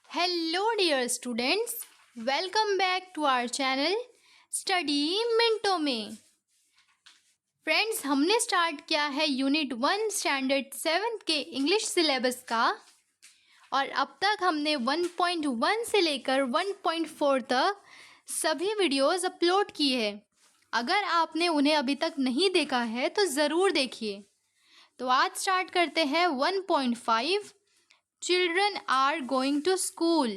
Hello dear students, welcome back to our channel study मिनटों में। Friends, हमने start किया है यूनिट 1 स्टैंडर्ड 7 के इंग्लिश सिलेबस का और अब तक हमने 1.1 से लेकर 1.4 तक सभी वीडियोस अपलोड किए हैं। अगर आपने उन्हें अभी तक नहीं देखा है तो ज़रूर देखिए। तो आज स्टार्ट करते हैं 1.5 children are going to school,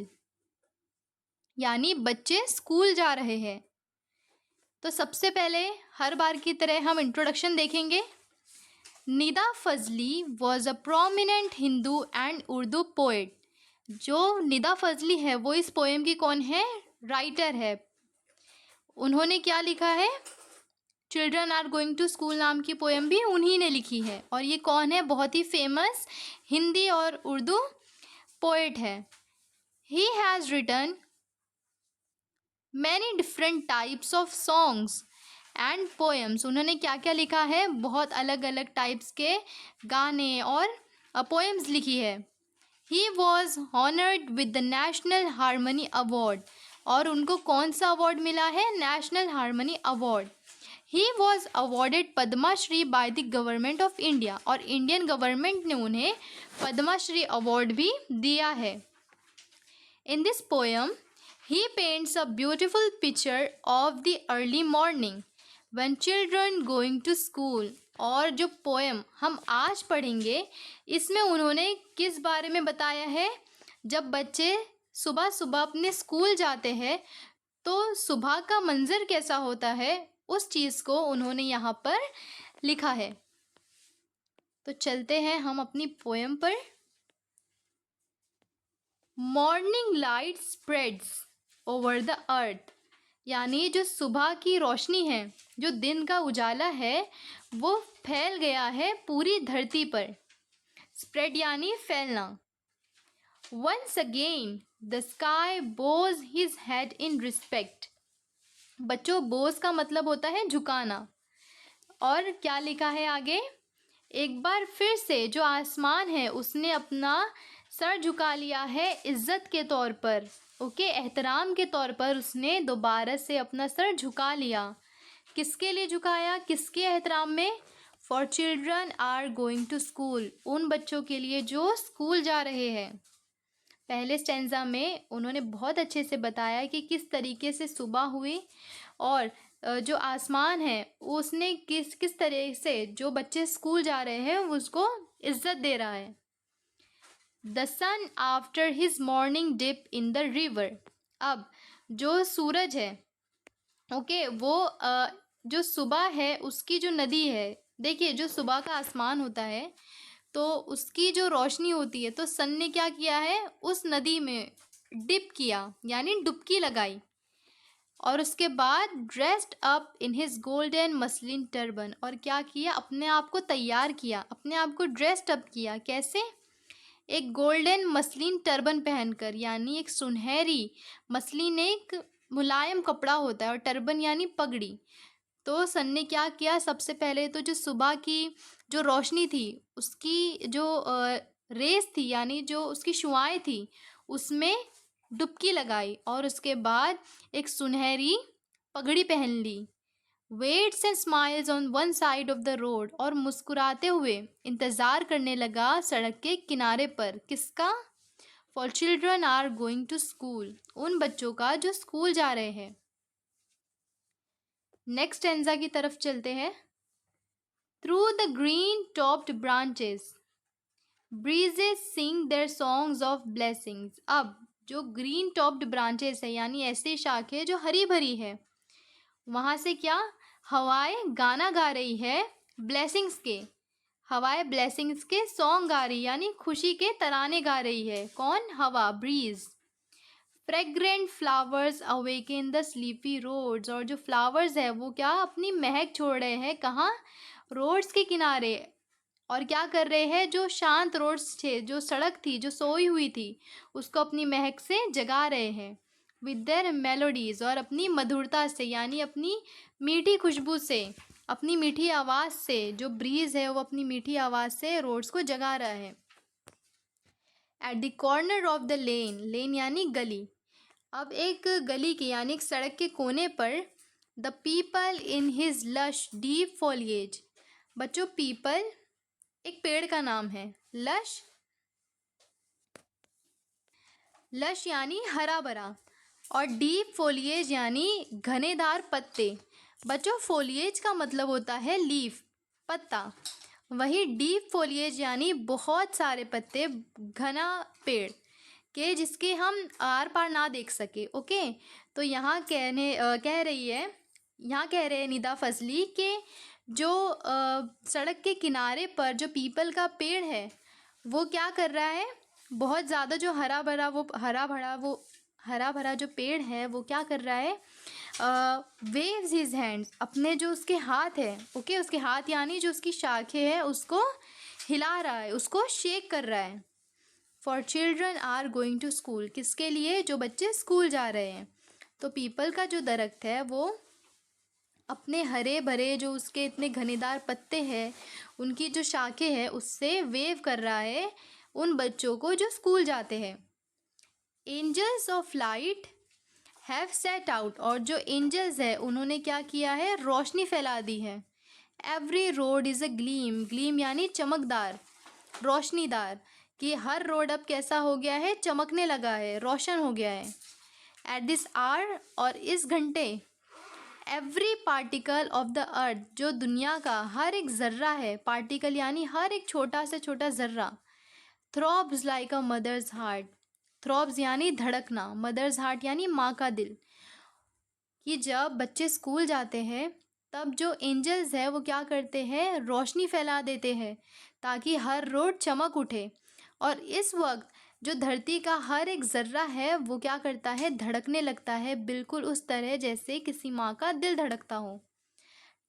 यानी बच्चे स्कूल जा रहे हैं। तो सबसे पहले हर बार की तरह हम इंट्रोडक्शन देखेंगे। Nida Fazli was a prominent Hindu and Urdu poet. जो निदा फजली है वो इस पोएम की कौन है? राइटर है। उन्होंने क्या लिखा है? Children are going to school नाम की पोएम भी उन्हीं ने लिखी है। और ये कौन है? बहुत ही फेमस हिंदी और उर्दू पोएट है। He has written many different types of songs and poems. उन्होंने क्या क्या लिखा है? बहुत अलग अलग टाइप्स के गाने और पोएम्स लिखी है। He was honoured with the national harmony award. और उनको कौन सा अवार्ड मिला है? National harmony award. He was awarded Padma Shri by the government of India. और इंडियन गवर्नमेंट ने उन्हें पद्माश्री अवार्ड भी दिया है। In this poem he paints a beautiful picture of the early morning when children going to school। और जो poem हम आज पढ़ेंगे इसमें उन्होंने किस बारे में बताया है? जब बच्चे सुबह सुबह अपने स्कूल जाते हैं तो सुबह का मंजर कैसा होता है, उस चीज़ को उन्होंने यहाँ पर लिखा है। तो चलते हैं हम अपनी पोएम पर। Morning light spreads over the earth, यानी जो सुबह की रोशनी है, जो दिन का उजाला है, वो फैल गया है पूरी धरती पर। स्प्रेड यानी फैलना। Once again the sky bows his head in respect. बच्चों, बोज का मतलब होता है झुकाना। और क्या लिखा है आगे? एक बार फिर से जो आसमान है उसने अपना सर झुका लिया है इज्जत के तौर पर। ओके, एहतराम के तौर पर उसने दोबारा से अपना सर झुका लिया। किसके लिए झुकाया? किसके एहतराम में? For children are going to school, उन बच्चों के लिए जो स्कूल जा रहे हैं। पहले स्टेंजा में उन्होंने बहुत अच्छे से बताया कि किस तरीके से सुबह हुई और जो आसमान है उसने किस किस तरह से जो बच्चे स्कूल जा रहे हैं उसको इज्जत दे रहा है। The sun after his morning dip in the river. अब जो सूरज है, ओके, वो जो सुबह है उसकी जो नदी है, देखिए जो सुबह का आसमान होता है तो उसकी जो रोशनी होती है, तो सन ने क्या किया है? उस नदी में डिप किया, यानी डुबकी लगाई। और उसके बाद dressed up in his golden muslin turban. और क्या किया? अपने आप को तैयार किया, अपने आप को ड्रेस्ड अप किया। कैसे? एक गोल्डन मसलिन टर्बन पहनकर, यानी एक सुनहरी। मसलिन एक मुलायम कपड़ा होता है और टर्बन यानी पगड़ी। तो सन ने क्या किया? सबसे पहले तो जो सुबह की जो रोशनी थी उसकी जो रेस थी, यानी जो उसकी शुआएं थी, उसमें डुबकी लगाई और उसके बाद एक सुनहरी पगड़ी पहन ली। Waits and smiles on one side of the road. और मुस्कुराते हुए इंतज़ार करने लगा सड़क के किनारे पर। किसका? For children are going to school, उन बच्चों का जो स्कूल जा रहे हैं। नेक्स्ट एंजा की तरफ चलते हैं। Through the green topped branches breezes sing their songs of blessings. अब जो ग्रीन टॉप्ड ब्रांचेस है, यानी ऐसी शाखें जो हरी भरी है, वहाँ से क्या हवाएं गाना गा रही है ब्लेसिंग्स के। हवाएं ब्लेसिंग्स के सॉन्ग गा रही, यानी खुशी के तराने गा रही है। कौन? हवा, breeze. Fragrant flowers awaken the sleepy roads. और जो फ्लावर्स है वो क्या अपनी महक छोड़ रहे हैं? कहाँ? रोड्स के किनारे। और क्या कर रहे हैं? जो शांत रोड्स थे, जो सड़क थी जो सोई हुई थी, उसको अपनी महक से जगा रहे हैं। विद देयर मेलोडीज़, और अपनी मधुरता से, यानी अपनी मीठी खुशबू से, अपनी मीठी आवाज़ से। जो ब्रीज़ है वो अपनी मीठी आवाज़ से रोड्स को जगा रहा है। At the corner of the lane, lane यानी गली, अब एक गली के यानी एक सड़क के कोने पर, the people in his lush deep foliage, बच्चों पीपल एक पेड़ का नाम है, लश, लश यानी हरा भरा, और डीप फोलिएज यानी घनेदार पत्ते। बच्चों फोलिएज का मतलब होता है लीफ, पत्ता, वही डीप फोलिएज यानी बहुत सारे पत्ते, घना पेड़ के जिसके हम आर पार ना देख सके। ओके, तो यहाँ कह रहे हैं निदा फजली कि जो सड़क के किनारे पर जो पीपल का पेड़ है वो क्या कर रहा है, बहुत ज़्यादा जो हरा भरा जो पेड़ है वो क्या कर रहा है, वेव्स हिज हैंड्स, अपने जो उसके हाथ है, ओके, उसके हाथ यानी जो उसकी शाखें है उसको हिला रहा है, उसको शेक कर रहा है। For children are going to school, किसके लिए, जो बच्चे स्कूल जा रहे हैं। तो पीपल का जो दरख्त है वो अपने हरे भरे जो उसके इतने घनेदार पत्ते हैं, उनकी जो शाखें हैं उससे वेव कर रहा है उन बच्चों को जो स्कूल जाते हैं। Angels of light have set out, और जो एंजल्स है उन्होंने क्या किया है, रोशनी फैला दी है। Every road is a gleam, gleam यानी चमकदार, रोशनीदार, कि हर रोड अब कैसा हो गया है, चमकने लगा है, रोशन हो गया है। एट दिस आवर, और इस घंटे, every particle of the earth, जो दुनिया का हर एक ज़र्रा है, पार्टिकल यानी हर एक छोटा से छोटा ज़र्रा, throbs like a mother's heart, throbs यानी धड़कना, मदर्स हार्ट यानी माँ का दिल, कि जब बच्चे स्कूल जाते हैं तब जो एंजल्स है वो क्या करते हैं, रोशनी फैला देते हैं ताकि हर रोड चमक उठे, और इस वक्त जो धरती का हर एक ज़र्रा है वो क्या करता है, धड़कने लगता है, बिल्कुल उस तरह जैसे किसी माँ का दिल धड़कता हो।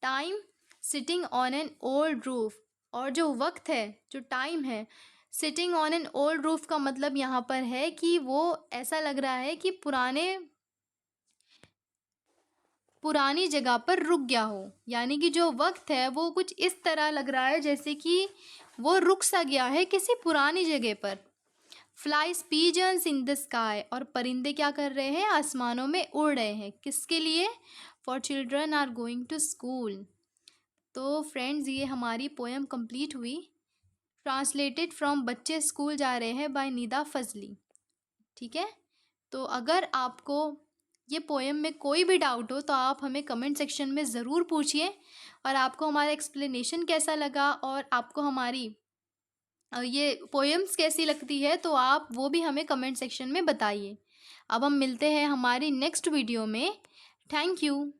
Time sitting on an old roof, और जो वक्त है, जो टाइम है, sitting on an old roof का मतलब यहाँ पर है कि वो ऐसा लग रहा है कि पुरानी जगह पर रुक गया हो, यानी कि जो वक्त है वो कुछ इस तरह लग रहा है जैसे कि वो रुक सा गया है किसी पुरानी जगह पर। Flies pigeons in the sky, और परिंदे क्या कर रहे हैं, आसमानों में उड़ रहे हैं, किसके लिए, for children are going to school. तो फ्रेंड्स ये हमारी पोएम कंप्लीट हुई, ट्रांसलेटेड फ्रॉम बच्चे स्कूल जा रहे हैं बाय निदा फजली। ठीक है, तो अगर आपको ये पोएम में कोई भी डाउट हो तो आप हमें कमेंट सेक्शन में ज़रूर पूछिए, और आपको हमारा एक्सप्लेनेशन कैसा लगा और आपको हमारी ये पोएम्स कैसी लगती है तो आप वो भी हमें कमेंट सेक्शन में बताइए। अब हम मिलते हैं हमारी नेक्स्ट वीडियो में। Thank you.